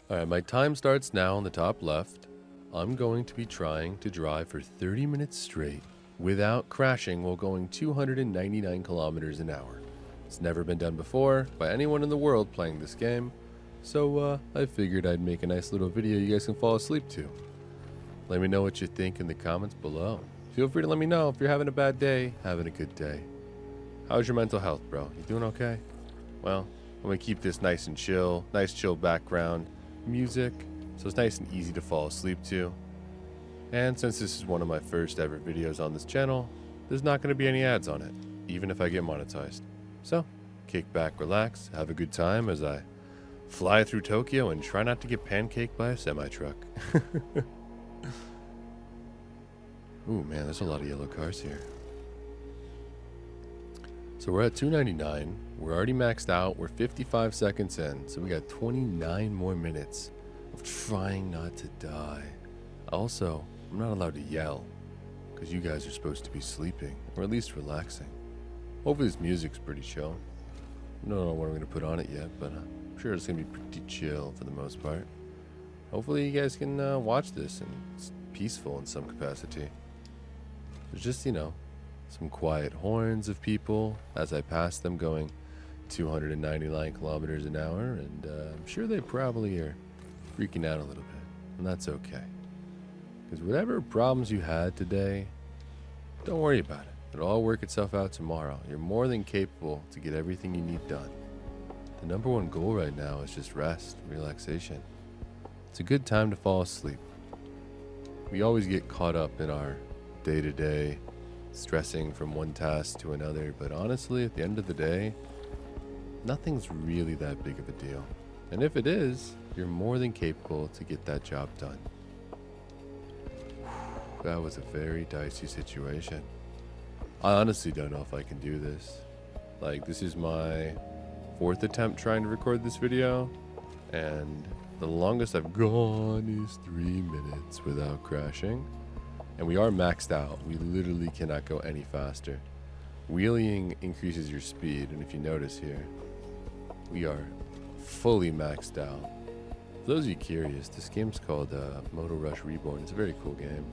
Alright, my time starts now on the top left. I'm going to be trying to drive for 30 minutes straight without crashing while going 299 kilometers an hour. It's never been done before by anyone in the world playing this game, so I figured I'd make a nice little video you guys can fall asleep to. Let me know what you think in the comments below. Feel free to let me know if you're having a bad day, having a good day. How's your mental health, bro? You doing okay? Well, I'm going to keep this nice and chill, nice chill background music, so it's nice and easy to fall asleep to. And since this is one of my first ever videos on this channel, there's not going to be any ads on it, even if I get monetized. So, kick back, relax, have a good time as I fly through Tokyo and try not to get pancaked by a semi-truck. Ooh, man, there's a lot of yellow cars here. So we're at 299. We're already maxed out. We're 55 seconds in. So we got 29 more minutes of trying not to die. Also, I'm not allowed to yell because you guys are supposed to be sleeping, or at least relaxing. Hopefully this music's pretty chill. I don't know what I'm going to put on it yet, but I'm sure it's going to be pretty chill for the most part. Hopefully you guys can watch this and it's peaceful in some capacity. There's just, some quiet horns of people as I pass them going 299 kilometers an hour, and I'm sure they probably are freaking out a little bit, and that's okay. Because whatever problems you had today, don't worry about it. It'll all work itself out tomorrow. You're more than capable to get everything you need done. The number one goal right now is just rest, relaxation. It's a good time to fall asleep. We always get caught up in our day-to-day stressing from one task to another, but honestly, at the end of the day, nothing's really that big of a deal. And if it is, you're more than capable to get that job done. That was a very dicey situation. I honestly don't know if I can do this. Like, this is my 4th attempt trying to record this video, and the longest I've gone is 3 minutes without crashing. And we are maxed out. We literally cannot go any faster. Wheeling increases your speed, and if you notice here, we are fully maxed out. For those of you curious, this game's called Moto Rush Reborn. It's a very cool game.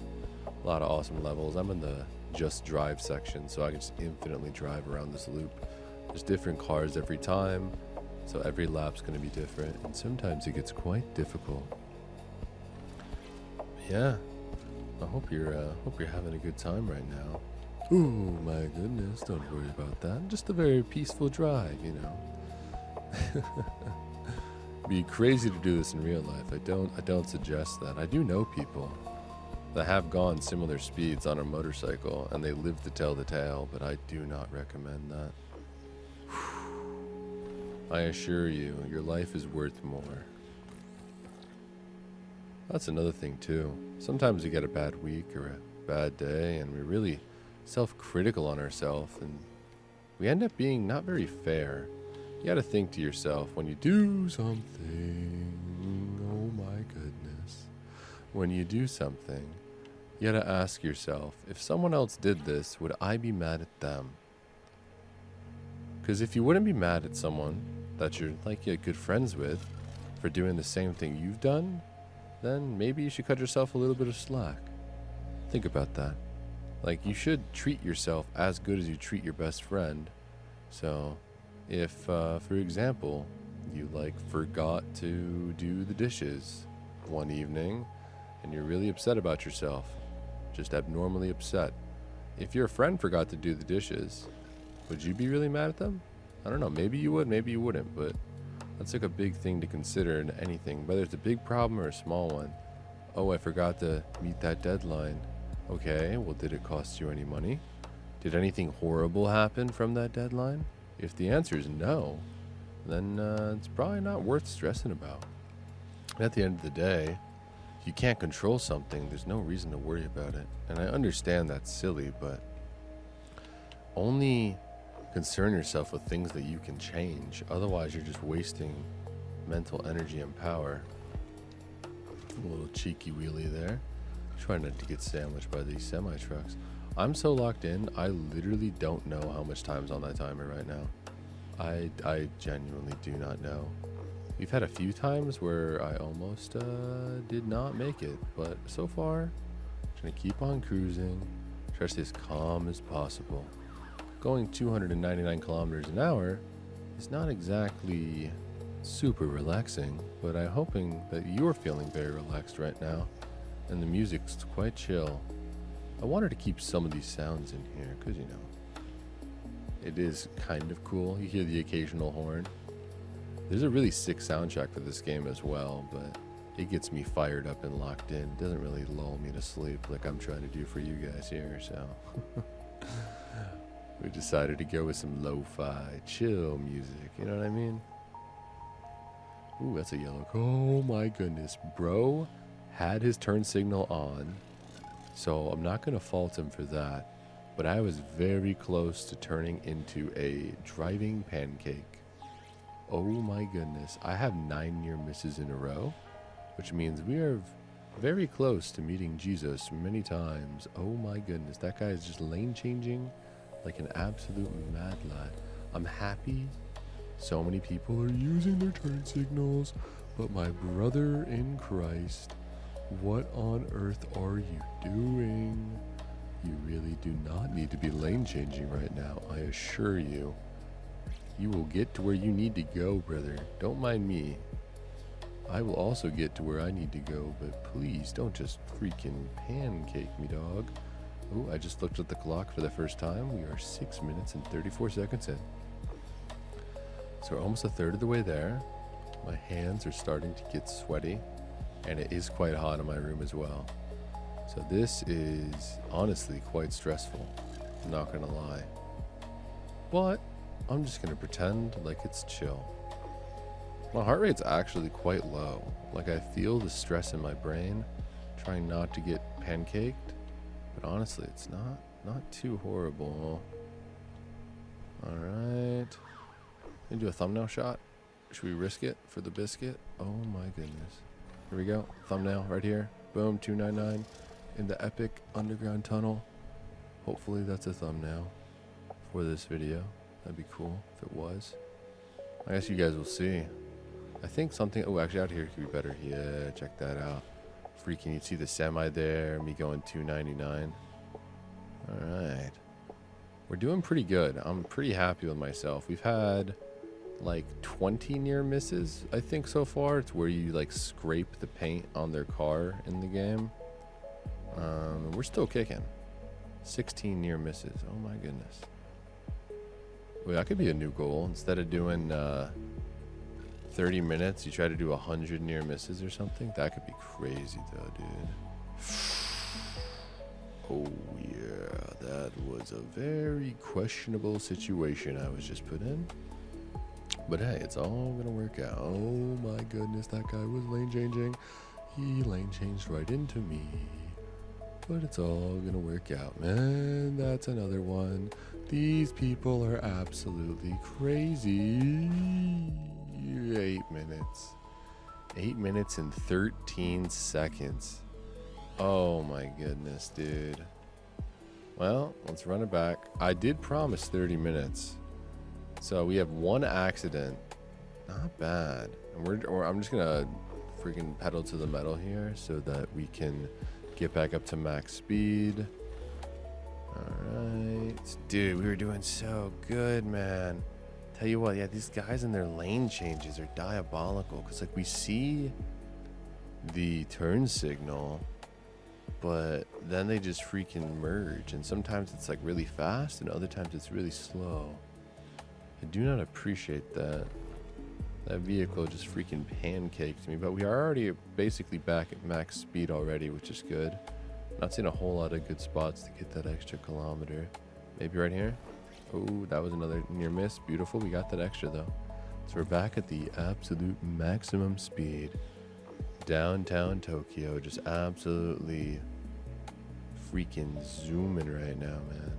A lot of awesome levels. I'm in the just drive section, so I can just infinitely drive around this loop. There's different cars every time, so every lap's going to be different, and sometimes it gets quite difficult. Yeah. I hope you're having a good time right now. Ooh, my goodness, don't worry about that. Just a very peaceful drive, Be crazy to do this in real life. I don't suggest that. I do know people that have gone similar speeds on a motorcycle and they live to tell the tale, but I do not recommend that. I assure you, your life is worth more. That's another thing too. Sometimes we get a bad week or a bad day and we're really self-critical on ourselves and we end up being not very fair. You gotta think to yourself when you do something, oh my goodness. When you do something, you gotta ask yourself, if someone else did this, would I be mad at them? Because if you wouldn't be mad at someone that you're good friends with for doing the same thing you've done, then maybe you should cut yourself a little bit of slack. Think about that. Like, you should treat yourself as good as you treat your best friend. So, if, for example, you, forgot to do the dishes one evening, and you're really upset about yourself, just abnormally upset. If your friend forgot to do the dishes, would you be really mad at them? I don't know, maybe you would, maybe you wouldn't, but that's a big thing to consider in anything, whether it's a big problem or a small one. Oh, I forgot to meet that deadline. Okay, well, did it cost you any money? Did anything horrible happen from that deadline? If the answer is no, then it's probably not worth stressing about. At the end of the day, if you can't control something, there's no reason to worry about it. And I understand that's silly, but only concern yourself with things that you can change. Otherwise, you're just wasting mental energy and power. A little cheeky wheelie there. Trying not to get sandwiched by these semi-trucks. I'm so locked in, I literally don't know how much time's on that timer right now. I genuinely do not know. We've had a few times where I almost did not make it, but so far, I'm trying to keep on cruising, try to stay as calm as possible. Going 299 kilometers an hour is not exactly super relaxing, but I'm hoping that you're feeling very relaxed right now, and the music's quite chill. I wanted to keep some of these sounds in here, because, you know, it is kind of cool. You hear the occasional horn. There's a really sick soundtrack for this game as well, but it gets me fired up and locked in. It doesn't really lull me to sleep like I'm trying to do for you guys here, so we decided to go with some lo-fi, chill music, you know what I mean? Ooh, that's a yellow. Oh my goodness, bro had his turn signal on, so I'm not going to fault him for that, but I was very close to turning into a driving pancake. Oh my goodness, I have 9 near misses in a row, which means we are very close to meeting Jesus many times. Oh my goodness, that guy is just lane changing like an absolute mad lad. I'm happy so many people are using their turn signals, but my brother in Christ, what on earth are you doing? You really do not need to be lane changing right now, I assure you. You will get to where you need to go, brother. Don't mind me. I will also get to where I need to go, but please don't just freaking pancake me, dog. Oh, I just looked at the clock for the first time. We are 6 minutes and 34 seconds in. So we're almost a third of the way there. My hands are starting to get sweaty, and it is quite hot in my room as well. So this is honestly quite stressful, I'm not gonna lie. But I'm just gonna pretend like it's chill. My heart rate's actually quite low. Like, I feel the stress in my brain, trying not to get pancaked. But honestly, it's not too horrible. Alright. Gonna do a thumbnail shot. Should we risk it for the biscuit? Oh my goodness. Here we go. Thumbnail right here. Boom, 299 in the epic underground tunnel. Hopefully that's a thumbnail for this video. That'd be cool if it was. I guess you guys will see. I think something... Oh, actually out here could be better. Yeah, check that out. Freaking, you'd see the semi there. Me going 299. Alright. We're doing pretty good. I'm pretty happy with myself. We've had like 20 near misses, I think, so far. It's where you like scrape the paint on their car in the game. We're still kicking. 16 near misses. Oh my goodness. Wait, that could be a new goal. Instead of doing 30 minutes, you try to do 100 near misses or something. That could be crazy though, dude. Oh yeah, that was a very questionable situation I was just put in. But hey, it's all gonna work out. Oh my goodness, that guy was lane changing. He lane changed right into me. But it's all gonna work out, man. That's another one. These people are absolutely crazy. 8 minutes. 8 minutes and 13 seconds. Oh my goodness, dude. Well, let's run it back. I did promise 30 minutes. So we have one accident. Not bad. And I'm just gonna freaking pedal to the metal here so that we can get back up to max speed. Alright. Dude, we were doing so good, man. Tell you what, yeah, these guys and their lane changes are diabolical. Because, like, we see the turn signal, but then they just freaking merge. And sometimes it's, like, really fast, and other times it's really slow. I do not appreciate that. That vehicle just freaking pancaked me, but we are already basically back at max speed already, which is good. Not seeing a whole lot of good spots to get that extra kilometer. Maybe right here. Oh, that was another near miss. Beautiful. We got that extra though. So we're back at the absolute maximum speed. Downtown Tokyo, just absolutely freaking zooming right now, man.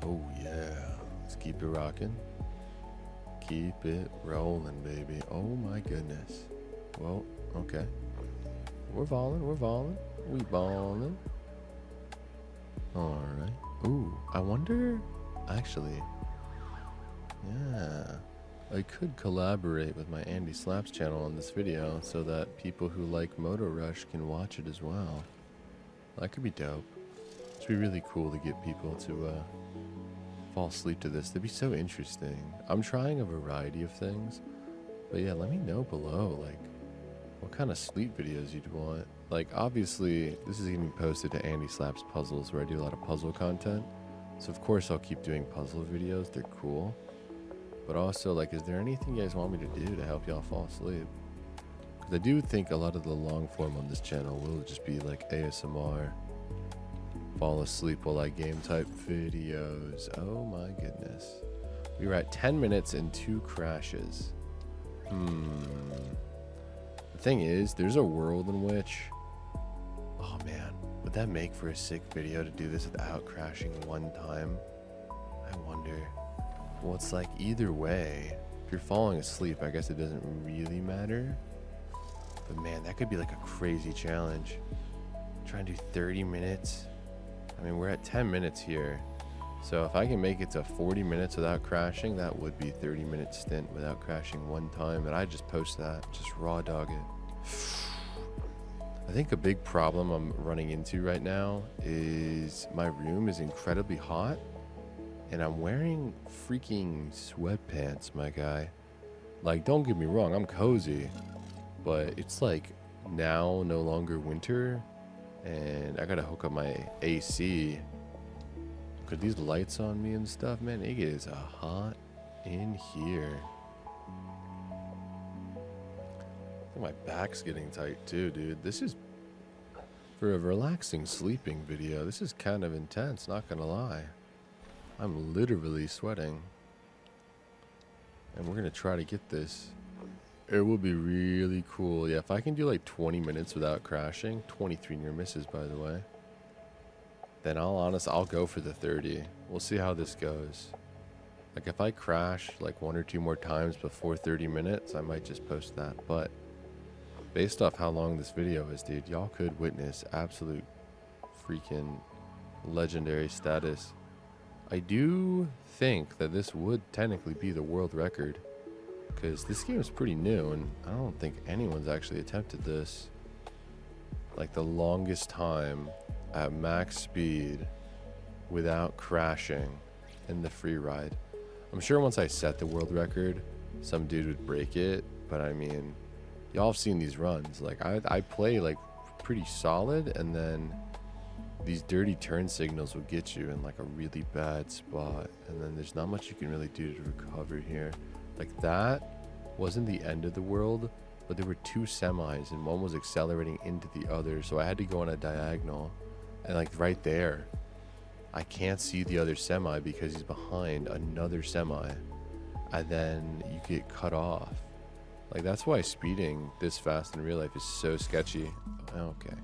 Oh yeah. Let's keep it rocking. Keep it rolling, baby. Oh my goodness. Well, okay. We're balling. We balling. Alright. Ooh, I wonder... Actually... Yeah. I could collaborate with my Andy Slaps channel on this video so that people who like Moto Rush can watch it as well. That could be dope. It'd be really cool to get people to fall asleep to this. That'd be so interesting. I'm trying a variety of things, but yeah, let me know below, like, what kind of sleep videos you'd want. Like, obviously, this is going to be posted to Andy Slaps Puzzles, where I do a lot of puzzle content. So, of course, I'll keep doing puzzle videos. They're cool. But also, like, is there anything you guys want me to do to help y'all fall asleep? Because I do think a lot of the long form on this channel will just be, like, ASMR, fall asleep while I game type videos. Oh, my goodness. We were at 10 minutes and 2 crashes. The thing is, there's a world in which, oh man, would that make for a sick video to do this without crashing one time? I wonder. Well, it's like either way, if you're falling asleep, I guess it doesn't really matter. But man, that could be like a crazy challenge. Trying to do 30 minutes. I mean, we're at 10 minutes here. So if I can make it to 40 minutes without crashing, that would be 30-minute stint without crashing one time. And I just post that, just raw dog it. I think a big problem I'm running into right now is my room is incredibly hot and I'm wearing freaking sweatpants, my guy. Like, don't get me wrong, I'm cozy, but it's like now no longer winter and I gotta hook up my AC. Cause these lights on me and stuff, man, it is hot in here. I think my back's getting tight too, dude. This is, for a relaxing sleeping video, this is kind of intense, not gonna lie. I'm literally sweating. And we're gonna try to get this. It will be really cool. Yeah, if I can do like 20 minutes without crashing, 23 near misses, by the way. Then I'll go for the 30. We'll see how this goes. Like if I crash like 1 or 2 more times before 30 minutes, I might just post that. But based off how long this video is, dude, y'all could witness absolute freaking legendary status. I do think that this would technically be the world record because this game is pretty new and I don't think anyone's actually attempted this. Like the longest time at max speed without crashing in the free ride. I'm sure once I set the world record, some dude would break it, but I mean, y'all have seen these runs. Like I play like pretty solid and then these dirty turn signals will get you in like a really bad spot and then there's not much you can really do to recover here. Like that wasn't the end of the world, but there were 2 semis and one was accelerating into the other, so I had to go on a diagonal. And like right there, I can't see the other semi because he's behind another semi. And then you get cut off. Like that's why speeding this fast in real life is so sketchy. Okay.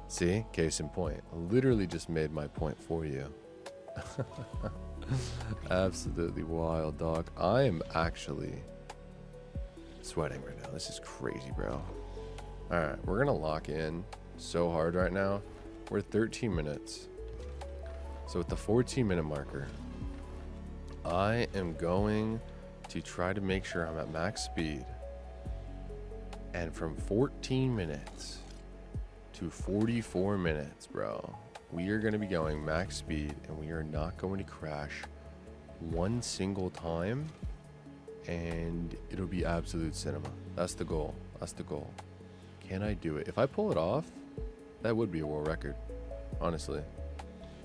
See? Case in point. I literally just made my point for you. Absolutely wild, dog. I am actually sweating right now. This is crazy, bro. Alright, we're gonna lock in so hard right now. We're 13 minutes. So at the 14-minute marker, I am going to try to make sure I'm at max speed. And from 14 minutes to 44 minutes, bro, we are going to be going max speed and we are not going to crash one single time. And it'll be absolute cinema. That's the goal. That's the goal. Can I do it? If I pull it off, that would be a world record, honestly.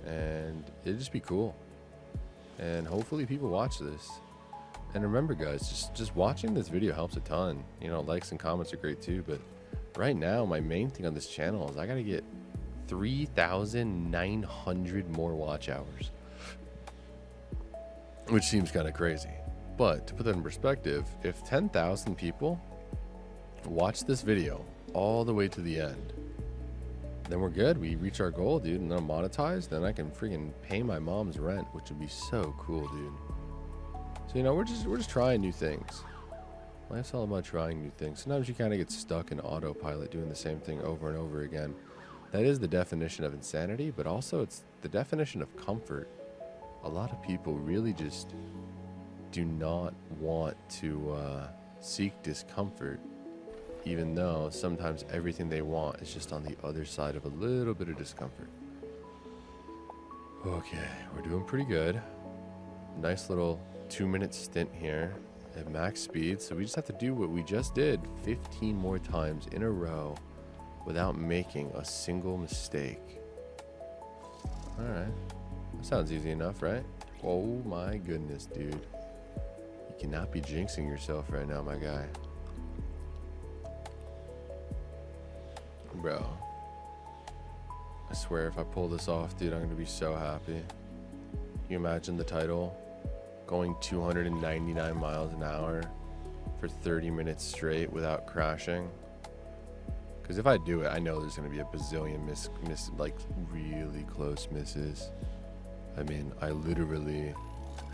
And it'd just be cool. And hopefully people watch this. And remember guys, just watching this video helps a ton. You know, likes and comments are great too, but right now my main thing on this channel is I gotta get 3,900 more watch hours. Which seems kind of crazy. But to put that in perspective, if 10,000 people watch this video all the way to the end, then we're good. We reach our goal, dude, and then I'm monetized. Then I can freaking pay my mom's rent, which would be so cool, dude. So you know, we're just trying new things. Life's all about trying new things. Sometimes you kind of get stuck in autopilot, doing the same thing over and over again. That is the definition of insanity, but also it's the definition of comfort. A lot of people really just do not want to seek discomfort, even though sometimes everything they want is just on the other side of a little bit of discomfort. Okay, we're doing pretty good. Nice little 2-minute stint here at max speed. So we just have to do what we just did 15 more times in a row without making a single mistake. All right, that sounds easy enough, right? Oh my goodness, dude. You cannot be jinxing yourself right now, my guy. Bro, I swear if I pull this off, dude, I'm gonna be so happy. Can you imagine the title? Going 299 miles an hour for 30 minutes straight without crashing. Because if I do it, I know there's gonna be a bazillion like really close misses. I mean, I literally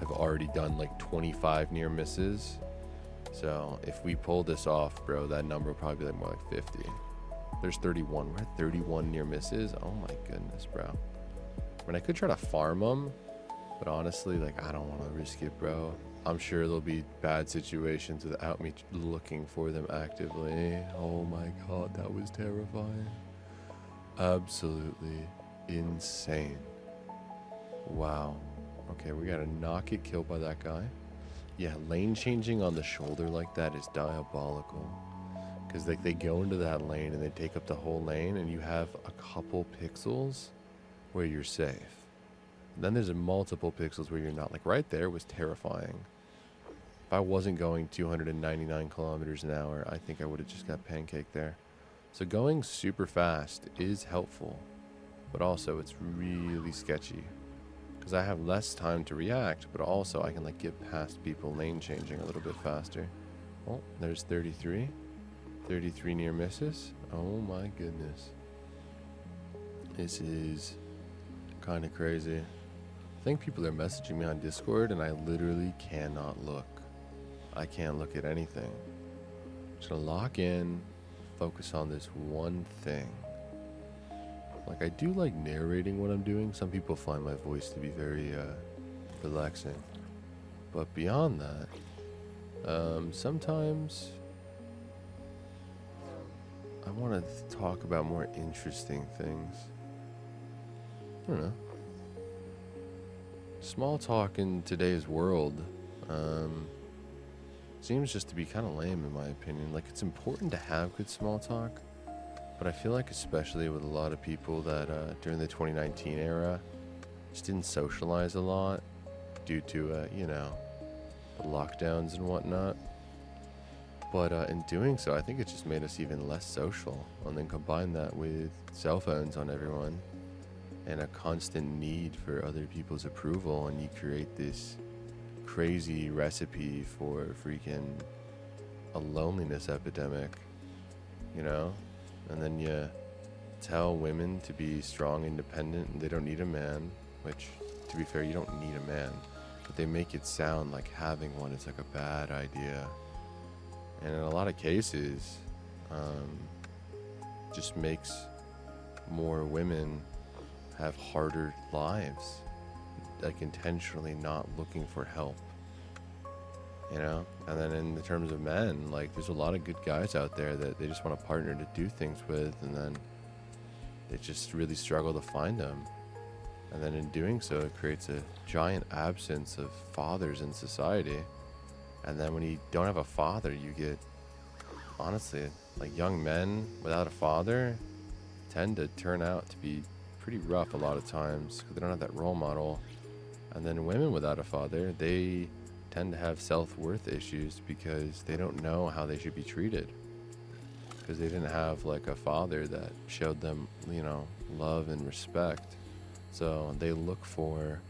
have already done like 25 near misses. So if we pull this off, bro, that number will probably be like more like 50. There's 31. We're at 31 near misses. Oh my goodness, bro. I mean, I could try to farm them, but honestly, like, I don't want to risk it, bro. I'm sure there'll be bad situations without me looking for them actively. Oh my god, that was terrifying. Absolutely insane. Wow. Okay, we gotta not get killed by that guy. Yeah, lane changing on the shoulder like that is diabolical. Because like they go into that lane and they take up the whole lane, and you have a couple pixels where you're safe. Then there's multiple pixels where you're not. Like right there was terrifying. If I wasn't going 299 kilometers an hour, I think I would have just got pancaked there. So going super fast is helpful, but also it's really sketchy. Because I have less time to react, but also I can like get past people lane changing a little bit faster. Oh, there's 33. 33 near misses. Oh my goodness. This is kind of crazy. I think people are messaging me on Discord and I literally cannot look. I can't look at anything. I'm just gonna lock in, focus on this one thing. Like, I do like narrating what I'm doing. Some people find my voice to be very relaxing. But beyond that, sometimes I want to talk about more interesting things. I don't know. Small talk in today's world seems just to be kind of lame in my opinion. Like, it's important to have good small talk, but I feel like especially with a lot of people that during the 2019 era just didn't socialize a lot due to, you know, the lockdowns and whatnot. But in doing so, I think it just made us even less social. And then combine that with cell phones on everyone and a constant need for other people's approval, and you create this crazy recipe for freaking a loneliness epidemic, you know? And then you tell women to be strong, independent, and they don't need a man, which, to be fair, you don't need a man, but they make it sound like having one is like a bad idea. And in a lot of cases, just makes more women have harder lives, like intentionally not looking for help, you know? And then in the terms of men, like, there's a lot of good guys out there that they just want a partner to do things with, and then they just really struggle to find them. And then in doing so, it creates a giant absence of fathers in society. And then when you don't have a father, you get, honestly, like, young men without a father tend to turn out to be pretty rough a lot of times because they don't have that role model. And then women without a father, they tend to have self-worth issues because they don't know how they should be treated, because they didn't have like a father that showed them, you know, love and respect. So they look for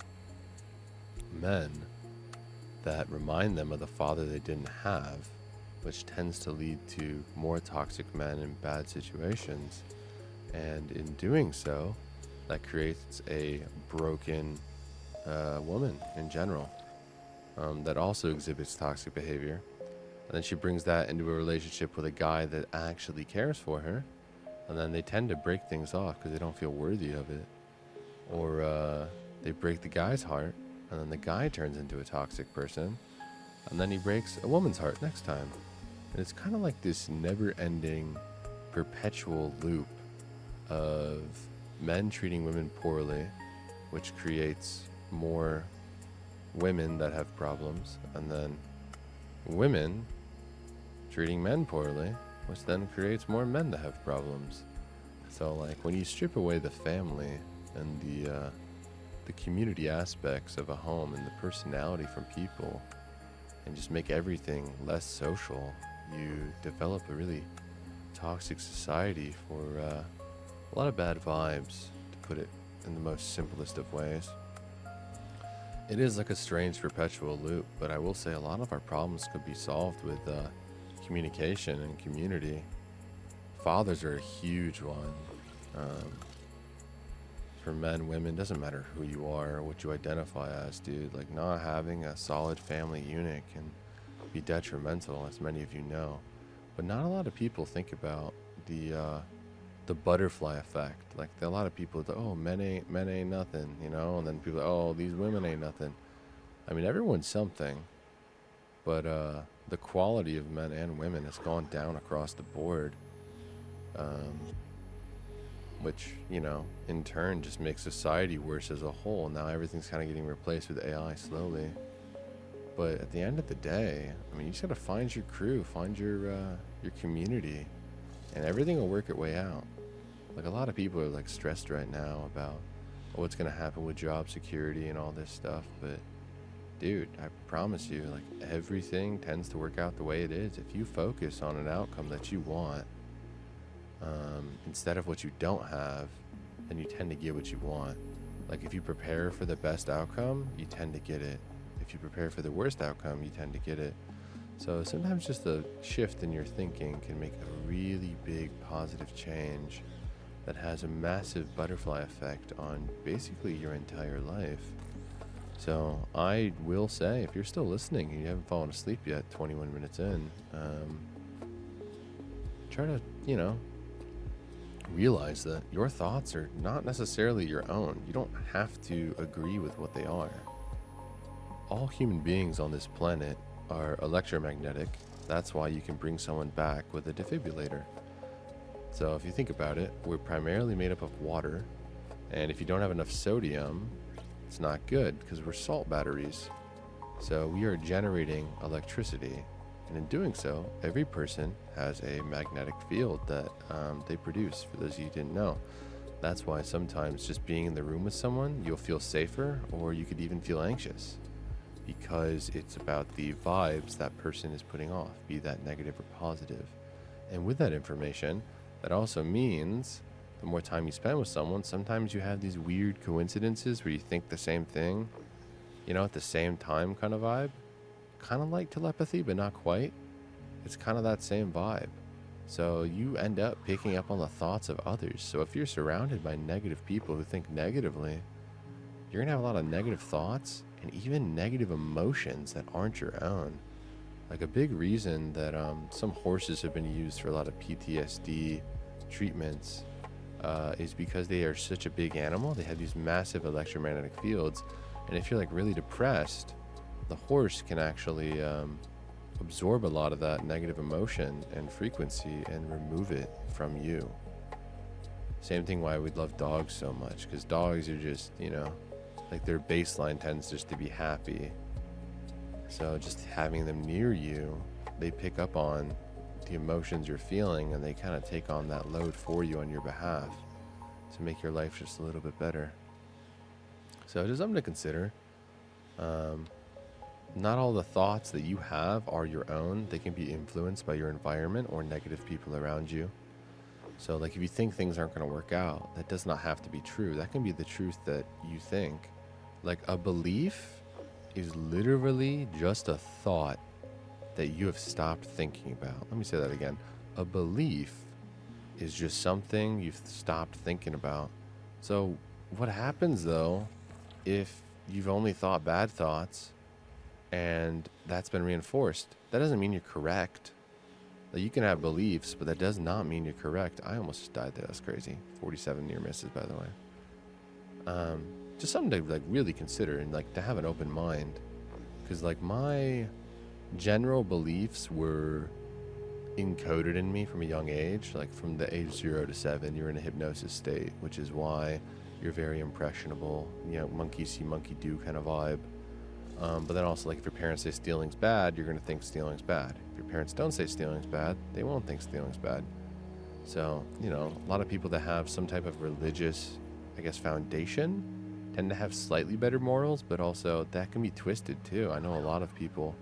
men that remind them of the father they didn't have, which tends to lead to more toxic men in bad situations. And in doing so, that creates a broken woman in general that also exhibits toxic behavior. And then she brings that into a relationship with a guy that actually cares for her. And then they tend to break things off because they don't feel worthy of it. Or they break the guy's heart, and then the guy turns into a toxic person. and then he breaks a woman's heart next time. And it's kind of like this never-ending, perpetual loop of men treating women poorly, which creates more women that have problems, and then women treating men poorly, which then creates more men that have problems. So like when you strip away the family and the community aspects of a home and the personality from people and just make everything less social, you develop a really toxic society for a lot of bad vibes, to put it in the most simplest of ways. It is like a strange perpetual loop, but I will say a lot of our problems could be solved with communication and community. Fathers are a huge one. For men, women, doesn't matter who you are or what you identify as, dude. Like, not having a solid family unit can be detrimental, as many of you know. But not a lot of people think about the butterfly effect. Like, a lot of people, oh, men ain't nothing, you know. And then people, oh, these women ain't nothing. I mean, everyone's something, but the quality of men and women has gone down across the board. Which, you know, in turn just makes society worse as a whole. Now everything's kind of getting replaced with AI slowly. But at the end of the day, I mean, you just gotta find your crew, find your community, and everything will work its way out. Like, a lot of people are like stressed right now about what's gonna happen with job security and all this stuff. But dude, I promise you, like, everything tends to work out the way it is if you focus on an outcome that you want. Instead of what you don't have, then you tend to get what you want. Like, if you prepare for the best outcome, you tend to get it. If you prepare for the worst outcome, you tend to get it. So sometimes just a shift in your thinking can make a really big positive change that has a massive butterfly effect on basically your entire life. So I will say, if you're still listening and you haven't fallen asleep yet 21 minutes in, try to, you know, realize that your thoughts are not necessarily your own. You don't have to agree with what they are. All human beings on this planet are electromagnetic. That's why you can bring someone back with a defibrillator. So if you think about it, we're primarily made up of water, and if you don't have enough sodium, it's not good because we're salt batteries. So we are generating electricity, and in doing so, every person has a magnetic field that they produce, for those of you who didn't know. That's why sometimes just being in the room with someone, you'll feel safer, or you could even feel anxious, because it's about the vibes that person is putting off, be that negative or positive. And with that information, that also means the more time you spend with someone, sometimes you have these weird coincidences where you think the same thing, you know, at the same time kind of vibe. Kind of like telepathy, but not quite. It's kind of that same vibe. So you end up picking up on the thoughts of others. So if you're surrounded by negative people who think negatively, you're going to have a lot of negative thoughts and even negative emotions that aren't your own. Like, a big reason that some horses have been used for a lot of PTSD treatments is because they are such a big animal. They have these massive electromagnetic fields. And if you're like really depressed, the horse can actually absorb a lot of that negative emotion and frequency and remove it from you. Same thing why we love dogs so much, because dogs are just, you know, like, their baseline tends just to be happy. So just having them near you, they pick up on the emotions you're feeling, and they kind of take on that load for you on your behalf to make your life just a little bit better. So just something to consider. Not all the thoughts that you have are your own. They can be influenced by your environment or negative people around you. So, like, if you think things aren't going to work out, that does not have to be true. That can be the truth that you think. Like, a belief is literally just a thought that you have stopped thinking about. Let me say that again. A belief is just something you've stopped thinking about. So what happens, though, if you've only thought bad thoughts and that's been reinforced? That doesn't mean you're correct. Like, you can have beliefs, but that does not mean you're correct. I almost just died there. That's crazy. 47 near misses, by the way. Just something to, like, really consider and, like, to have an open mind. Because, like, my general beliefs were encoded in me from a young age. Like from the age 0 to 7, you're in a hypnosis state, which is why you're very impressionable, you know, monkey see, monkey do kind of vibe. But then also, like, if your parents say stealing's bad, you're going to think stealing's bad. If your parents don't say stealing's bad, they won't think stealing's bad. So, you know, a lot of people that have some type of religious, I guess, foundation tend to have slightly better morals, but also that can be twisted too. I know a lot of people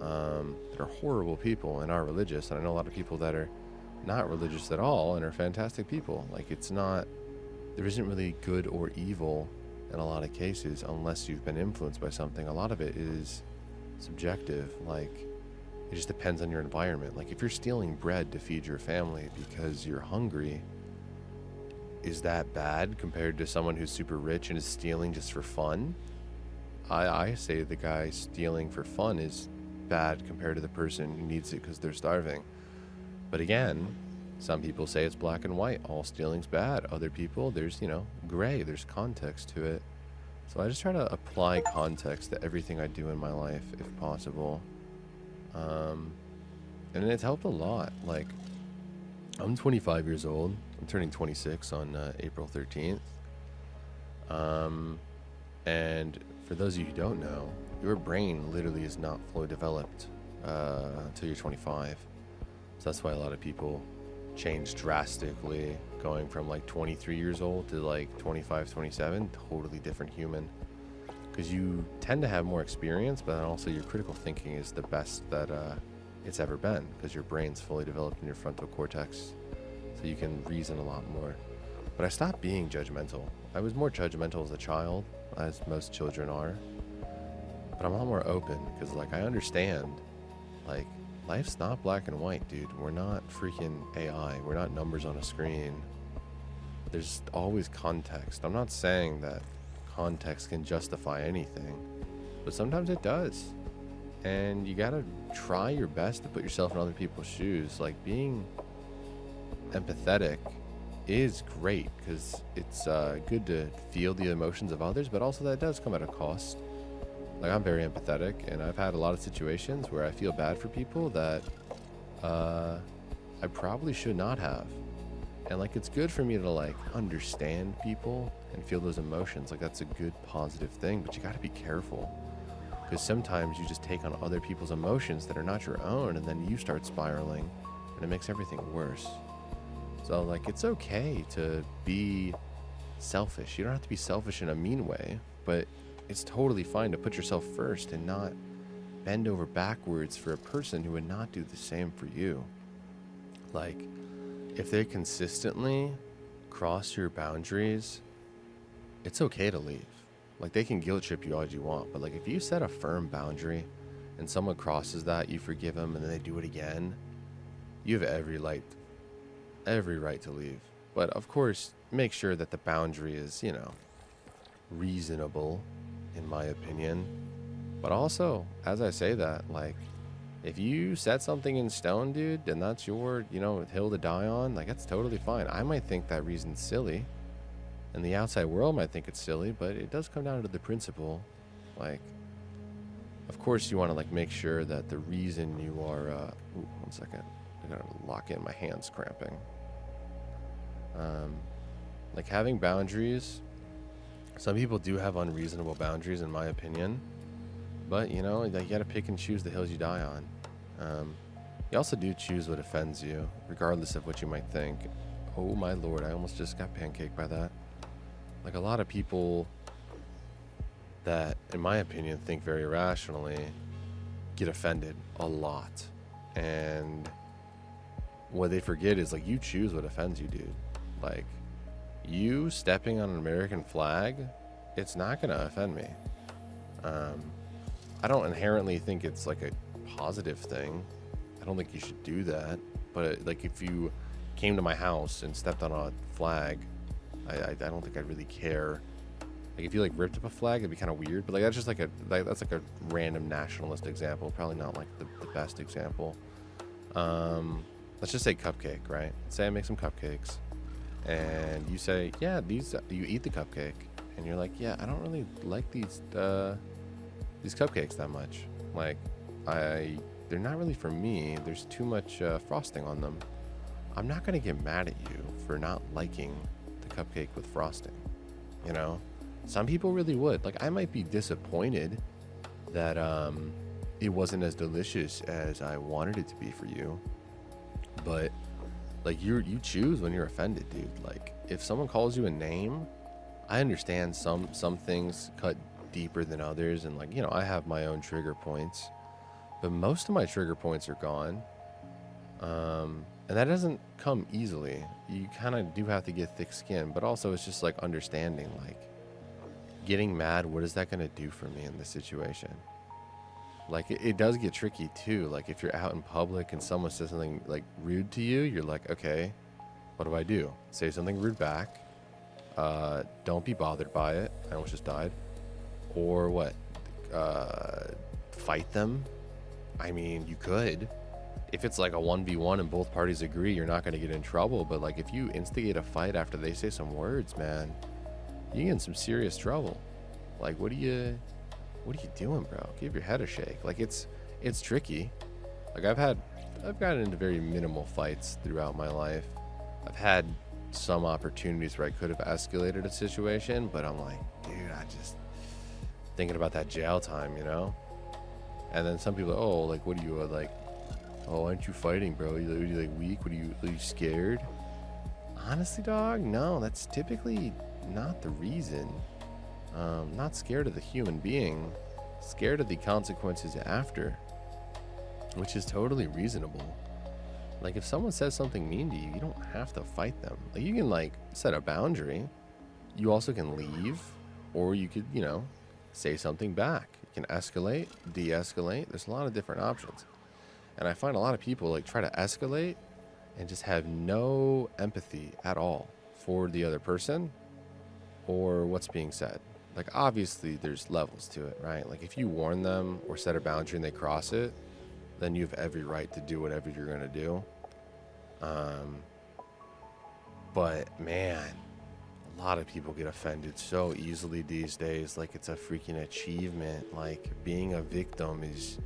that are horrible people and are religious, and I know a lot of people that are not religious at all and are fantastic people. Like, it's not, there isn't really good or evil in a lot of cases unless you've been influenced by something. A lot of it is subjective. Like, it just depends on your environment. Like, if you're stealing bread to feed your family because you're hungry, is that bad compared to someone who's super rich and is stealing just for fun? I say the guy stealing for fun is bad compared to the person who needs it because they're starving. But again, some people say it's black and white. All stealing's bad. Other people, there's, you know, gray. There's context to it. So I just try to apply context to everything I do in my life, if possible. And it's helped a lot. Like, I'm 25 years old. I'm turning 26 on April 13th. And for those of you who don't know, your brain literally is not fully developed until you're 25. So that's why a lot of people change drastically, going from like 23 years old to like 25, 27, totally different human. Because you tend to have more experience, but then also your critical thinking is the best that it's ever been, because your brain's fully developed in your frontal cortex. So you can reason a lot more. But I stopped being judgmental. I was more judgmental as a child, as most children are. But I'm a lot more open, because like I understand, like, life's not black and white, dude. We're not freaking AI. We're not numbers on a screen. There's always context. I'm not saying that context can justify anything, but sometimes it does. And you gotta try your best to put yourself in other people's shoes. Like, being empathetic is great because it's good to feel the emotions of others, but also that does come at a cost. Like, I'm very empathetic, and I've had a lot of situations where I feel bad for people that I probably should not have. And like, it's good for me to like understand people and feel those emotions. Like, that's a good positive thing, but you got to be careful, because sometimes you just take on other people's emotions that are not your own, and then you start spiraling, and it makes everything worse. So like, it's okay to be selfish. You don't have to be selfish in a mean way, but it's totally fine to put yourself first and not bend over backwards for a person who would not do the same for you. Like, if they consistently cross your boundaries, it's okay to leave. Like, they can guilt trip you all you want, but like, if you set a firm boundary and someone crosses that, you forgive them, and then they do it again, you have every right to leave. But of course, make sure that the boundary is, you know, reasonable, in my opinion. But also, as I say that, like, if you set something in stone, dude, and that's your, you know, hill to die on, like, that's totally fine. I might think that reason's silly, and the outside world might think it's silly, but it does come down to the principle. Like, of course, you want to like make sure that the reason you are ooh, 1 second, I gotta lock in, my hands cramping. Like, having boundaries, some people do have unreasonable boundaries, in my opinion, but you know, you gotta pick and choose the hills you die on. You also do choose what offends you, regardless of what you might think. Oh my lord, I almost just got pancaked by that. Like, a lot of people that, in my opinion, think very rationally get offended a lot. And what they forget is, like, you choose what offends you, dude. Like, you stepping on an American flag, it's not going to offend me. I don't inherently think it's like a positive thing. I don't think you should do that. But like, if you came to my house and stepped on a flag, I don't think I'd really care. Like, if you like ripped up a flag, it'd be kind of weird. But like, that's just like that's like a random nationalist example. Probably not like the best example. Let's just say cupcake, right? Say I make some cupcakes, and you say, yeah, you eat the cupcake, and you're like, yeah, I don't really like these cupcakes that much. Like, they're not really for me. There's too much frosting on them. I'm not gonna get mad at you for not liking the cupcake with frosting. You know, some people really would. Like, I might be disappointed that it wasn't as delicious as I wanted it to be for you, but like, you choose when you're offended, dude. Like, if someone calls you a name, I understand some things cut deeper than others, and like, you know, I have my own trigger points, but most of my trigger points are gone. And that doesn't come easily. You kind of do have to get thick skin, but also it's just like understanding, like, getting mad, what is that going to do for me in this situation? Like, it does get tricky too. Like, if you're out in public and someone says something like rude to you, you're like, okay, what do I do? Say something rude back. Don't be bothered by it. I almost just died. Or what? Fight them? I mean, you could. If it's like a 1v1 and both parties agree, you're not going to get in trouble. But like, if you instigate a fight after they say some words, man, you get in some serious trouble. Like, what are you doing, bro? Give your head a shake. Like, it's tricky. Like, I've gotten into very minimal fights throughout my life. I've had some opportunities where I could have escalated a situation, but I'm like, dude, I just thinking about that jail time, you know? And then some people are, oh, like, what are you, like, oh, aren't you fighting, bro? Are you like weak? Are you scared? Honestly, dog, no, that's typically not the reason. Not scared of the human being, scared of the consequences after, which is totally reasonable. Like, if someone says something mean to you, you don't have to fight them. Like, you can, like, set a boundary. You also can leave, or you could, you know, say something back. You can escalate, de-escalate. There's a lot of different options. And I find a lot of people, like, try to escalate and just have no empathy at all for the other person or what's being said. Like, obviously, there's levels to it, right? Like, if you warn them or set a boundary and they cross it, then you have every right to do whatever you're going to do. But, man, a lot of people get offended so easily these days. Like, it's a freaking achievement. Like, being a victim is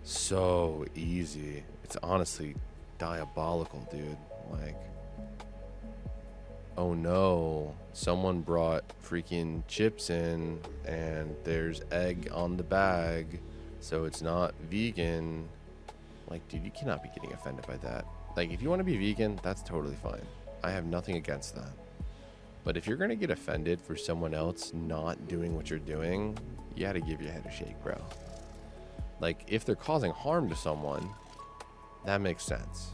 so easy. It's honestly diabolical, dude. Like, oh no, someone brought freaking chips in and there's egg on the bag, so it's not vegan. Like, dude, you cannot be getting offended by that. Like, if you want to be vegan, that's totally fine. I have nothing against that. But if you're going to get offended for someone else not doing what you're doing, you got to give your head a shake, bro. Like, if they're causing harm to someone, that makes sense.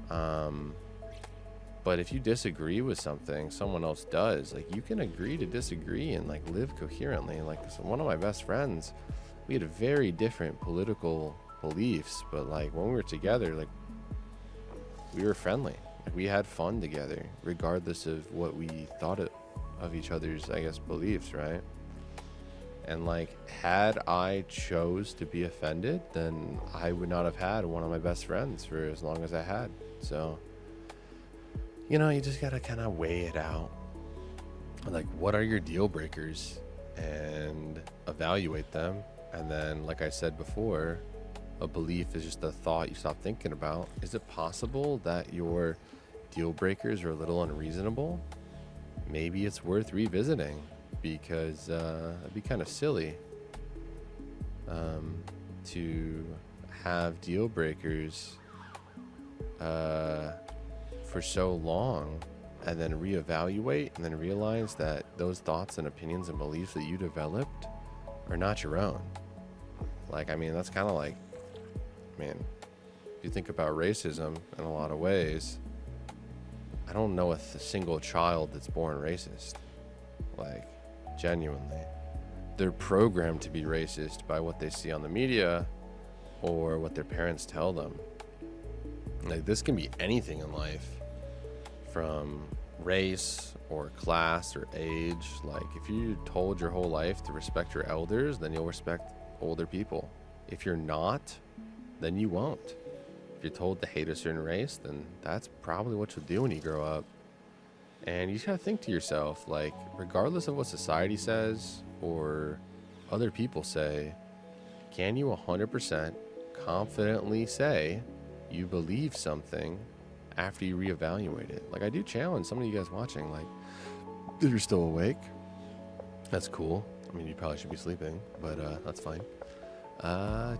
But if you disagree with something someone else does, like, you can agree to disagree and, like, live coherently. Like, one of my best friends, we had very different political beliefs, but like, when we were together, like, we were friendly. Like, we had fun together, regardless of what we thought of each other's, I guess, beliefs, right? And like, had I chose to be offended, then I would not have had one of my best friends for as long as I had. So, you know, you just gotta kind of weigh it out. Like, what are your deal breakers, and evaluate them. And then, like I said before, a belief is just a thought you stop thinking about. Is it possible that your deal breakers are a little unreasonable? Maybe it's worth revisiting, because it'd be kind of silly to have deal breakers for so long and then reevaluate and then realize that those thoughts and opinions and beliefs that you developed are not your own. Like, I mean, that's kind of like, man, if you think about racism in a lot of ways, I don't know a single child that's born racist. Like, genuinely. They're programmed to be racist by what they see on the media or what their parents tell them. Like, this can be anything in life, from race or class or age. Like, if you're told your whole life to respect your elders, then you'll respect older people. If you're not, then you won't. If you're told to hate a certain race, then that's probably what you'll do when you grow up. And you just gotta think to yourself, like, regardless of what society says or other people say, can you 100% confidently say you believe something after you reevaluate it? Like, I do challenge some of you guys watching, like, if you're still awake, that's cool. I mean, you probably should be sleeping, but that's fine.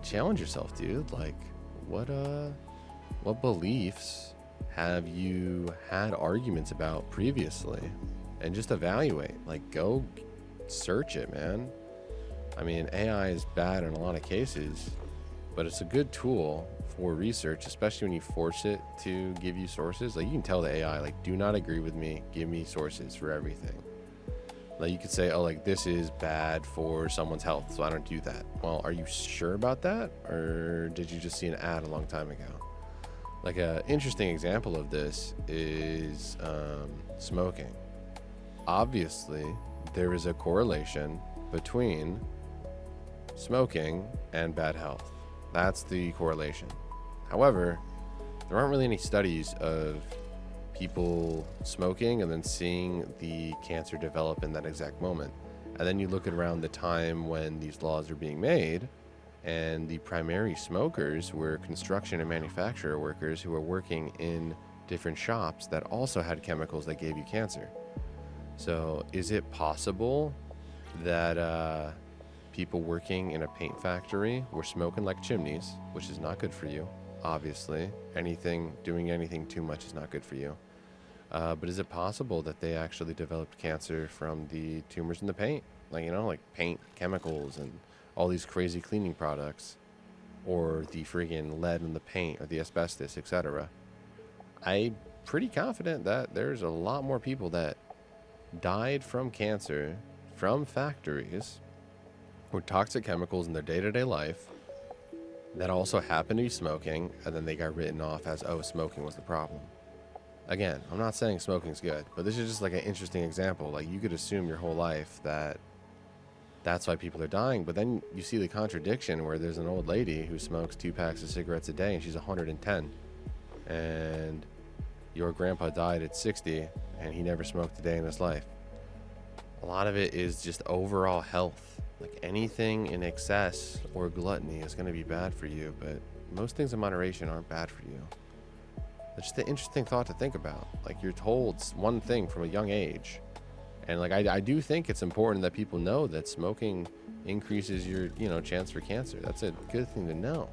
Challenge yourself, dude. Like, what beliefs have you had arguments about previously? And just evaluate. Like, go search it, man. I mean, AI is bad in a lot of cases, but it's a good tool for research, especially when you force it to give you sources. Like, you can tell the AI, like, do not agree with me, give me sources for everything. Like, you could say, oh, like, this is bad for someone's health, so I don't do that. Well, are you sure about that, or did you just see an ad a long time ago? Like, an interesting example of this is smoking. Obviously, there is a correlation between smoking and bad health. That's the correlation. However, there aren't really any studies of people smoking and then seeing the cancer develop in that exact moment. And then you look at around the time when these laws are being made, and the primary smokers were construction and manufacturer workers who were working in different shops that also had chemicals that gave you cancer. So is it possible that people working in a paint factory were smoking like chimneys, which is not good for you, obviously. Doing anything too much is not good for you. But is it possible that they actually developed cancer from the tumors in the paint? Like, like paint chemicals and all these crazy cleaning products, or the friggin' lead in the paint, or the asbestos, etc. I'm pretty confident that there's a lot more people that died from cancer from factories or toxic chemicals in their day-to-day life that also happened to be smoking, and then they got written off as, oh, smoking was the problem. Again, I'm not saying smoking's good, but this is just like an interesting example. Like, you could assume your whole life that that's why people are dying, but then you see the contradiction where there's an old lady who smokes 2 packs of cigarettes a day and she's 110, and your grandpa died at 60 and he never smoked a day in his life. A lot of it is just overall health. Like, anything in excess or gluttony is going to be bad for you, but most things in moderation aren't bad for you. It's just an interesting thought to think about. Like, you're told one thing from a young age, and like, I do think it's important that people know that smoking increases your chance for cancer. That's a good thing to know.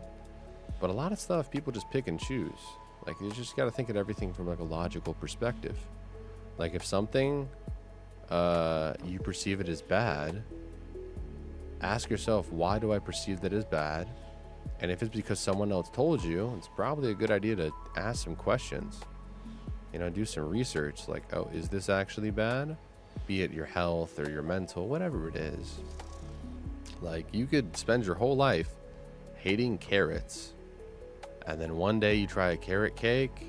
But a lot of stuff people just pick and choose. Like, you just got to think of everything from like a logical perspective. Like, if something you perceive it as bad, ask yourself, why do I perceive that as bad? And if it's because someone else told you, it's probably a good idea to ask some questions. Do some research. Like, oh, is this actually bad? Be it your health or your mental, whatever it is. Like, you could spend your whole life hating carrots, and then one day you try a carrot cake,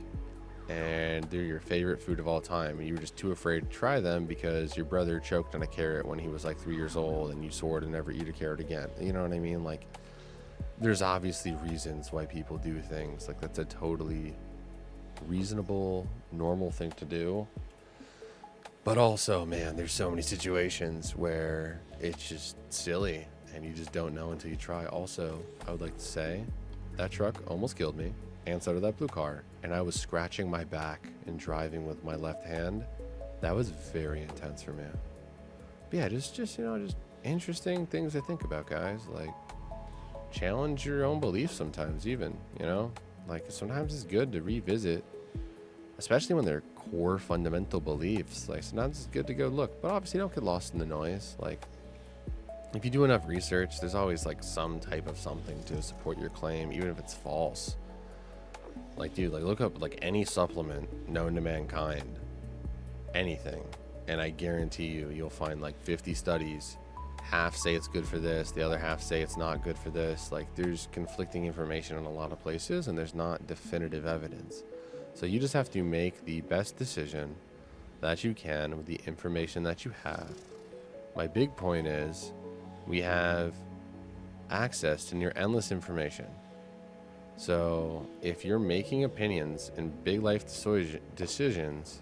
and they're your favorite food of all time, and you were just too afraid to try them because your brother choked on a carrot when he was like 3 years old, and you swore to never eat a carrot again. You know what I mean? Like, there's obviously reasons why people do things. Like, that's a totally reasonable, normal thing to do. But also, man, there's so many situations where it's just silly and you just don't know until you try. Also, I would like to say that truck almost killed me, and so did that blue car, and I was scratching my back and driving with my left hand. That was very intense for me. But yeah, just interesting things to think about, guys. Like, challenge your own beliefs sometimes, even, like, sometimes it's good to revisit, especially when they're core fundamental beliefs. Like, sometimes it's good to go look, but obviously don't get lost in the noise. Like, if you do enough research, there's always like some type of something to support your claim, even if it's false. Like, dude, like, look up like any supplement known to mankind, anything, and I guarantee you'll find like 50 studies. Half say it's good for this, the other half say it's not good for this. Like, there's conflicting information in a lot of places, and there's not definitive evidence. So you just have to make the best decision that you can with the information that you have. My big point is, we have access to near endless information. So if you're making opinions in big life decisions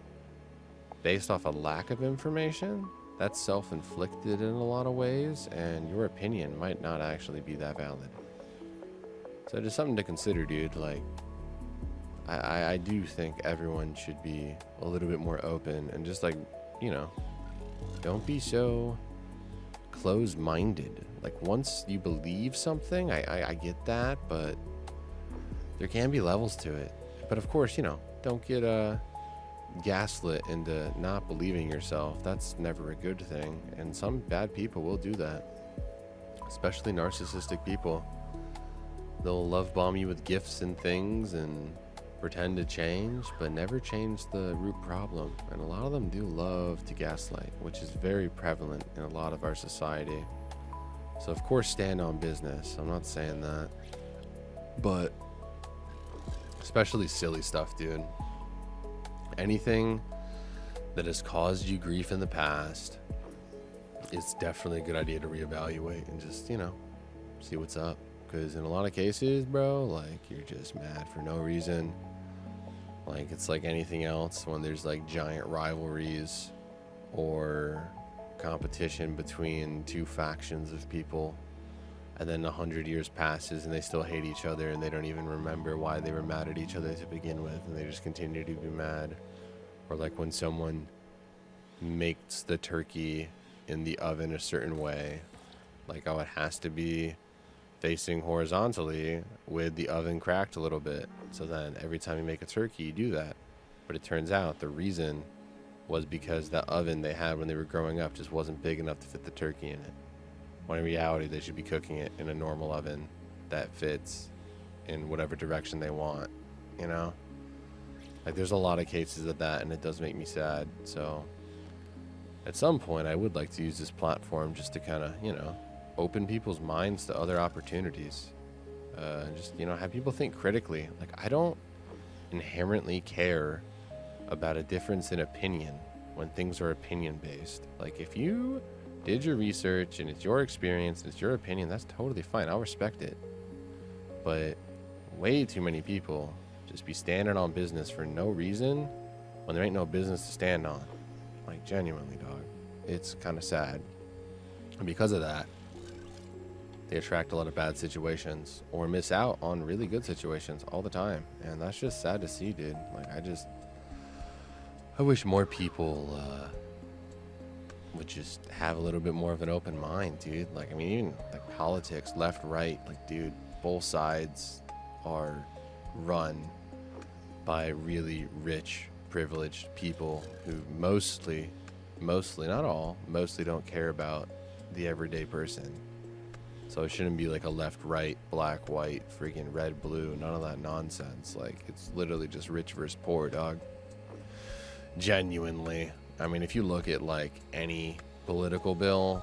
based off a lack of information, that's self-inflicted in a lot of ways, and your opinion might not actually be that valid. So just something to consider, dude. Like, I do think everyone should be a little bit more open and just like, you know, don't be so closed-minded. Like, once you believe something, I get that, but there can be levels to it. But of course, you know, don't get gaslit into not believing yourself. That's never a good thing, and some bad people will do that, especially narcissistic people. They'll love bomb you with gifts and things and pretend to change, but never change the root problem. And a lot of them do love to gaslight, which is very prevalent in a lot of our society. So of course, stand on business. I'm not saying that, but especially silly stuff, dude. Anything that has caused you grief in the past, it's definitely a good idea to reevaluate and just, you know, see what's up. Because in a lot of cases, bro, like, you're just mad for no reason. Like, it's like anything else when there's like giant rivalries or competition between two factions of people, and then 100 years passes and they still hate each other and they don't even remember why they were mad at each other to begin with, and they just continue to be mad. Or like when someone makes the turkey in the oven a certain way, like, oh, it has to be facing horizontally with the oven cracked a little bit. So then every time you make a turkey, you do that. But it turns out the reason was because the oven they had when they were growing up just wasn't big enough to fit the turkey in it. When in reality, they should be cooking it in a normal oven that fits in whatever direction they want, you know? Like, there's a lot of cases of that, and it does make me sad. So at some point, I would like to use this platform just to kind of, you know, open people's minds to other opportunities. Just, you know, have people think critically. Like, I don't inherently care about a difference in opinion when things are opinion based. Like, if you did your research and it's your experience and it's your opinion, that's totally fine. I'll respect it. But way too many people just be standing on business for no reason when there ain't no business to stand on. Like, genuinely, dog. It's kind of sad. And because of that, they attract a lot of bad situations or miss out on really good situations all the time. And that's just sad to see, dude. Like, I wish more people would just have a little bit more of an open mind, dude. Like, I mean, even like politics, left, right, like, dude, both sides are run by really rich, privileged people who mostly, not all, mostly don't care about the everyday person. So it shouldn't be like a left, right, black, white, freaking red, blue, none of that nonsense. Like, it's literally just rich versus poor, dog. Genuinely. I mean, if you look at like any political bill,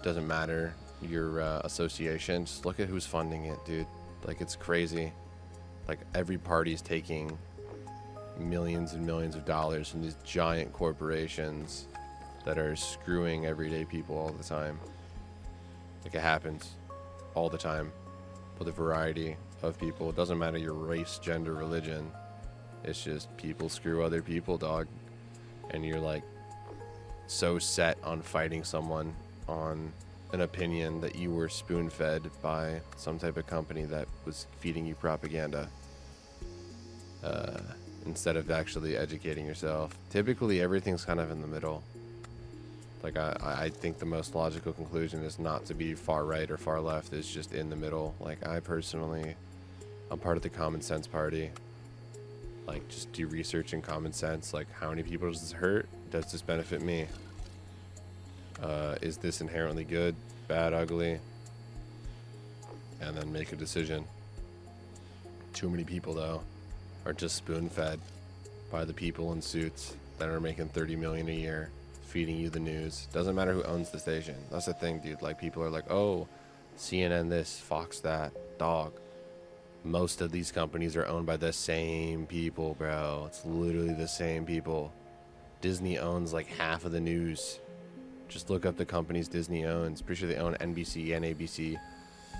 doesn't matter your association, just look at who's funding it, dude. Like, it's crazy. Like, every party's taking millions and millions of dollars from these giant corporations that are screwing everyday people all the time. Like, it happens all the time with a variety of people. It doesn't matter your race, gender, religion. It's just people screw other people, dog. And you're like so set on fighting someone on an opinion that you were spoon-fed by some type of company that was feeding you propaganda instead of actually educating yourself. Typically, everything's kind of in the middle. Like, I think the most logical conclusion is not to be far right or far left. It's just in the middle. Like, I'm part of the common sense party. Like, just do research and common sense. Like, how many people does this hurt? Does this benefit me? Is this inherently good, bad, ugly? And then make a decision. Too many people, though, are just spoon-fed by the people in suits that are making $30 million a year, feeding you the news. Doesn't matter who owns the station. That's the thing, dude. Like, people are like, oh, CNN this, Fox that, dog. Most of these companies are owned by the same people, bro. It's literally the same people. Disney owns like half of the news. Just look up the companies Disney owns. Pretty sure they own NBC and ABC.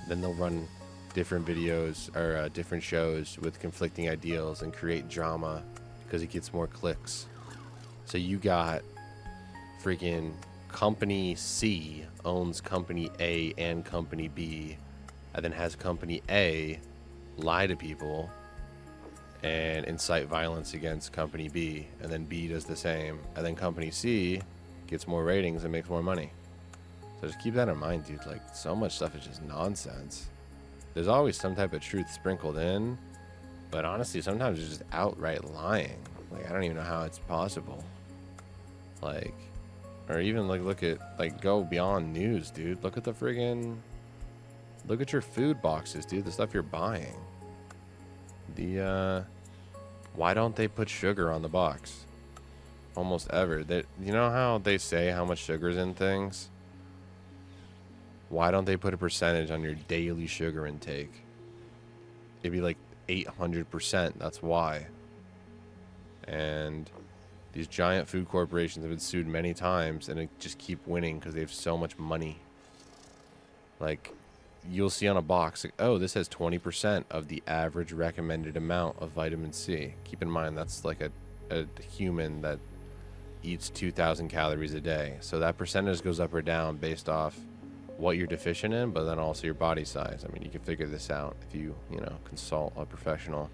Then they'll run different videos or different shows with conflicting ideals and create drama because it gets more clicks. So you got freaking company C owns company A and company B, and then has company A lie to people and incite violence against company B, and then B does the same, and then company C gets more ratings and makes more money. So just keep that in mind, dude. Like, so much stuff is just nonsense. There's always some type of truth sprinkled in, but honestly, sometimes it's just outright lying. Like, I don't even know how it's possible. Like, or even like, look at, like, go beyond news, dude. Look at the friggin', look at your food boxes, dude. The stuff you're buying. Why don't they put sugar on the box? Almost ever. You know how they say how much sugar's in things? Why don't they put a percentage on your daily sugar intake? It'd be like 800%. That's why. And these giant food corporations have been sued many times, and they just keep winning because they have so much money. Like, you'll see on a box, like, oh, this has 20% of the average recommended amount of vitamin C. Keep in mind, that's like a human that eats 2,000 calories a day. So that percentage goes up or down based off what you're deficient in, but then also your body size. I mean, you can figure this out if you consult a professional.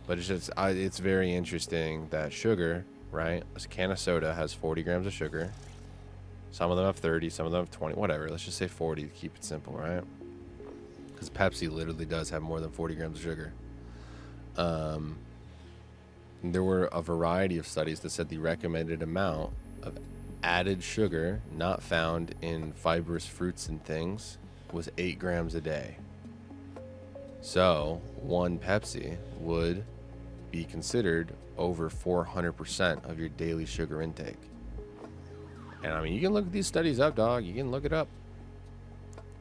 But it's just, it's very interesting that sugar, right? A can of soda has 40 grams of sugar. Some of them have 30, some of them have 20, whatever. Let's just say 40 to keep it simple, right? Because Pepsi literally does have more than 40 grams of sugar. There were a variety of studies that said the recommended amount of added sugar not found in fibrous fruits and things was 8 grams a day. So, one Pepsi would be considered over 400% of your daily sugar intake. And I mean, you can look these studies up, dog. You can look it up.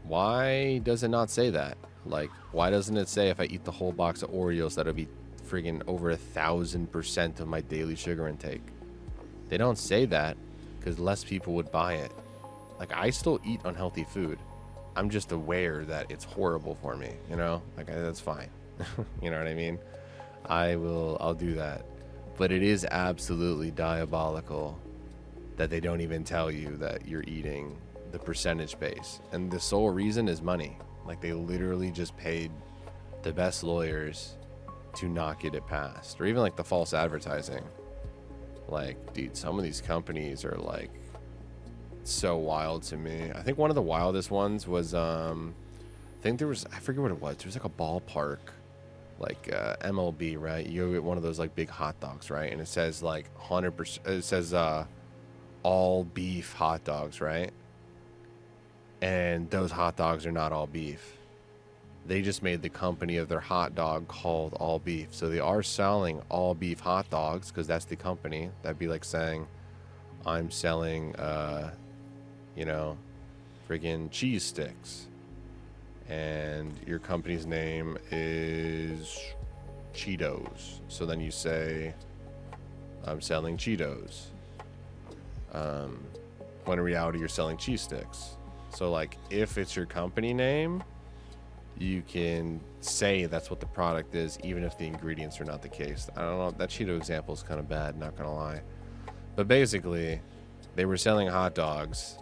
Why does it not say that? Like, why doesn't it say if I eat the whole box of Oreos, that'll be friggin' over 1,000% of my daily sugar intake? They don't say that because less people would buy it. Like, I still eat unhealthy food. I'm just aware that it's horrible for me, you know? Like, that's fine. You know what I mean? I'll do that. But it is absolutely diabolical that they don't even tell you that you're eating the percentage base. And the sole reason is money. Like, they literally just paid the best lawyers to not get it passed. Or even like the false advertising. Like, dude, some of these companies are like so wild to me. I think one of the wildest ones was I forget what it was. There was like a ballpark, like MLB, right? You get one of those like big hot dogs, right? And it says like 100%, it says all beef hot dogs, right? And those hot dogs are not all beef. They just made the company of their hot dog called All Beef. So they are selling all beef hot dogs because that's the company. That'd be like saying, I'm selling, friggin' cheese sticks. And your company's name is Cheetos. So then you say, I'm selling Cheetos. When in reality, you're selling cheese sticks. So, like, if it's your company name, you can say that's what the product is, even if the ingredients are not the case. I don't know. That Cheeto example is kind of bad, not going to lie. But basically, they were selling hot dogs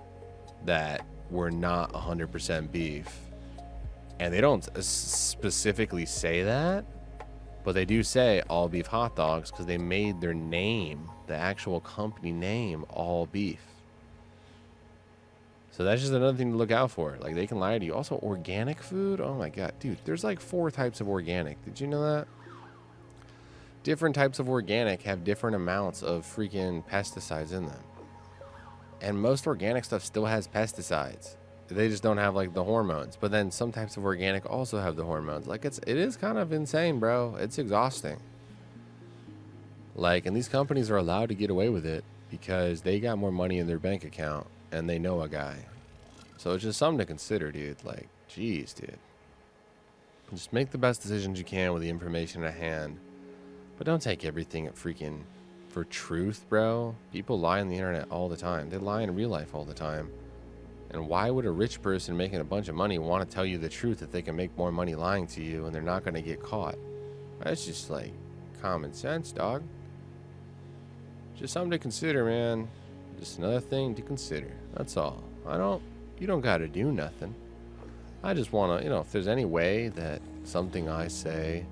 that were not 100% beef. And they don't specifically say that, but they do say all beef hot dogs because they made their name, the actual company name, all beef. So that's just another thing to look out for. Like, they can lie to you. Also, organic food? Oh my god. Dude, there's like 4 types of organic. Did you know that? Different types of organic have different amounts of freaking pesticides in them. And most organic stuff still has pesticides. They just don't have like the hormones. But then some types of organic also have the hormones. Like, it is kind of insane, bro. It's exhausting. Like, and these companies are allowed to get away with it because they got more money in their bank account and they know a guy. So it's just something to consider, dude. Like, geez, dude. Just make the best decisions you can with the information at hand. But don't take everything at freaking for truth, bro. People lie on the internet all the time. They lie in real life all the time. And why would a rich person making a bunch of money want to tell you the truth if they can make more money lying to you and they're not going to get caught? That's just like common sense, dog. Just something to consider, man. Just another thing to consider. That's all. You don't got to do nothing. I just want to, if there's any way that something I say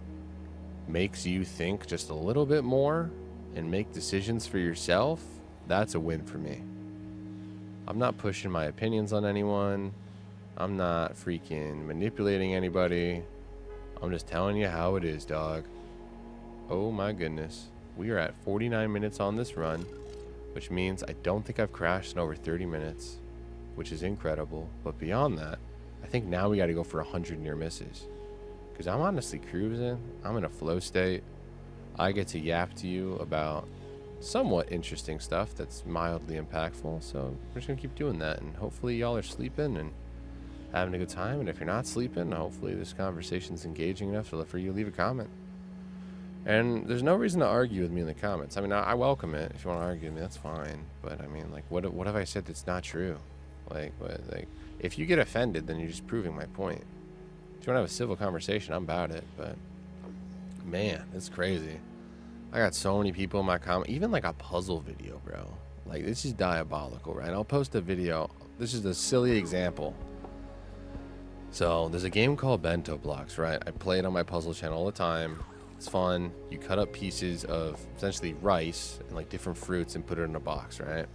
makes you think just a little bit more and make decisions for yourself, that's a win for me. I'm not pushing my opinions on anyone. I'm not freaking manipulating anybody. I'm just telling you how it is, dog. Oh my goodness. We are at 49 minutes on this run, which means I don't think I've crashed in over 30 minutes, which is incredible. But beyond that, I think now we got to go for 100 near misses, because I'm honestly cruising. I'm in a flow state. I get to yap to you about somewhat interesting stuff that's mildly impactful. So we're just going to keep doing that. And hopefully y'all are sleeping and having a good time. And if you're not sleeping, hopefully this conversation's engaging enough for you to leave a comment. And there's no reason to argue with me in the comments. I mean, I welcome it. If you want to argue with me, that's fine. But I mean, like, what have I said that's not true? Like, if you get offended, then you're just proving my point. If you want to have a civil conversation, I'm about it. But man, it's crazy. I got so many people in my comment, even like a puzzle video, bro. Like, this is diabolical, right? I'll post a video. This is a silly example. So there's a game called Bento Blocks, right? I play it on my puzzle channel all the time. It's fun. You cut up pieces of essentially rice and like different fruits and put it in a box, right?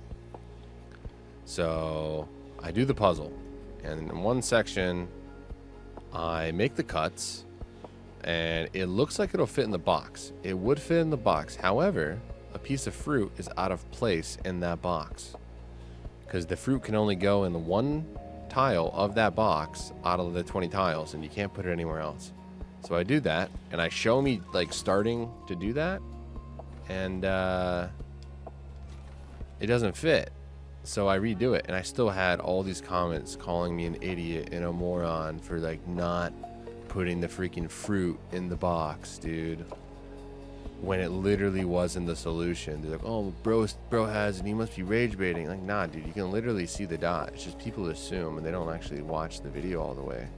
So I do the puzzle, and in one section I make the cuts, and it looks like it'll fit in the box. It would fit in the box. However, a piece of fruit is out of place in that box, because the fruit can only go in the one tile of that box out of the 20 tiles, and you can't put it anywhere else. So I do that, and I show me like starting to do that, and it doesn't fit. So I redo it, and I still had all these comments calling me an idiot and a moron for like not putting the freaking fruit in the box, dude, when it literally wasn't the solution. They're like, oh, bro has it, he must be rage baiting. Like, nah, dude, you can literally see the dot. It's just people assume, and they don't actually watch the video all the way.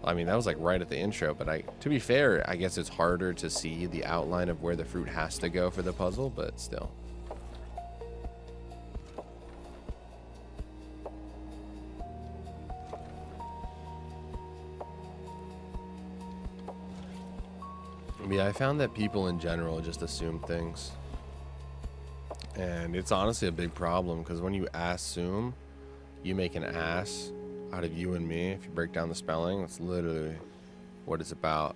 I mean, that was like right at the intro, but to be fair, I guess it's harder to see the outline of where the fruit has to go for the puzzle, but still. Yeah, I found that people in general just assume things, and it's honestly a big problem, because when you assume, you make an ass out of you and me. If you break down the spelling, that's literally what it's about.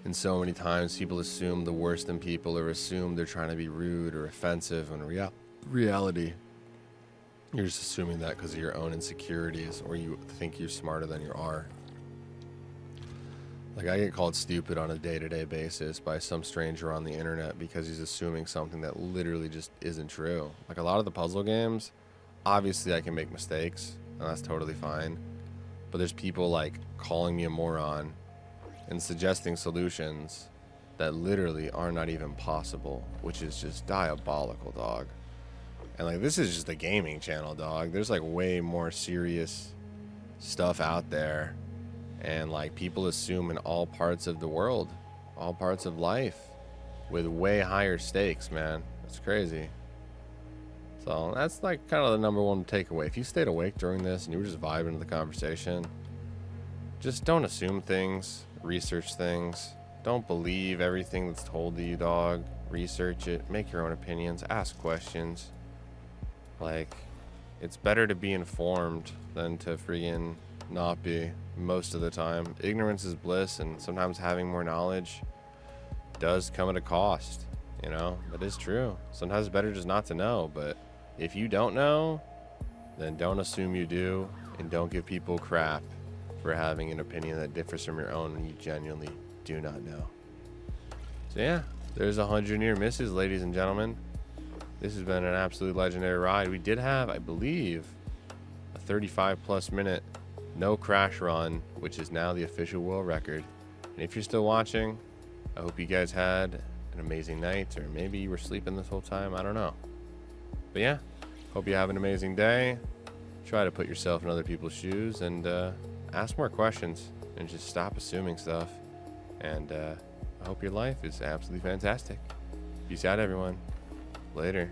And so many times people assume the worst in people, or assume they're trying to be rude or offensive, when in reality you're just assuming that because of your own insecurities, or you think you're smarter than you are. Like, I get called stupid on a day-to-day basis by some stranger on the internet because he's assuming something that literally just isn't true. Like, a lot of the puzzle games, obviously I can make mistakes, and that's totally fine. But there's people like calling me a moron and suggesting solutions that literally are not even possible, which is just diabolical, dog. And like, this is just a gaming channel, dog. There's like way more serious stuff out there. And like, people assume in all parts of the world, all parts of life, with way higher stakes, man. It's crazy. So that's like kind of the number one takeaway. If you stayed awake during this and you were just vibing to the conversation, just don't assume things, research things. Don't believe everything that's told to you, dog. Research it, make your own opinions, ask questions. Like, it's better to be informed than to freaking not be most of the time. Ignorance is bliss, and sometimes having more knowledge does come at a cost, you know? That is true. Sometimes it's better just not to know, but if you don't know, then don't assume you do, and don't give people crap for having an opinion that differs from your own when you genuinely do not know. So yeah, there's 100 near misses, ladies and gentlemen. This has been an absolute legendary ride. We did have, I believe, a 35+ minute no crash run, which is now the official world record. And if you're still watching, I hope you guys had an amazing night, or maybe you were sleeping this whole time. I don't know. But yeah, hope you have an amazing day. Try to put yourself in other people's shoes, and ask more questions, and just stop assuming stuff. And I hope your life is absolutely fantastic. Peace out, everyone. Later.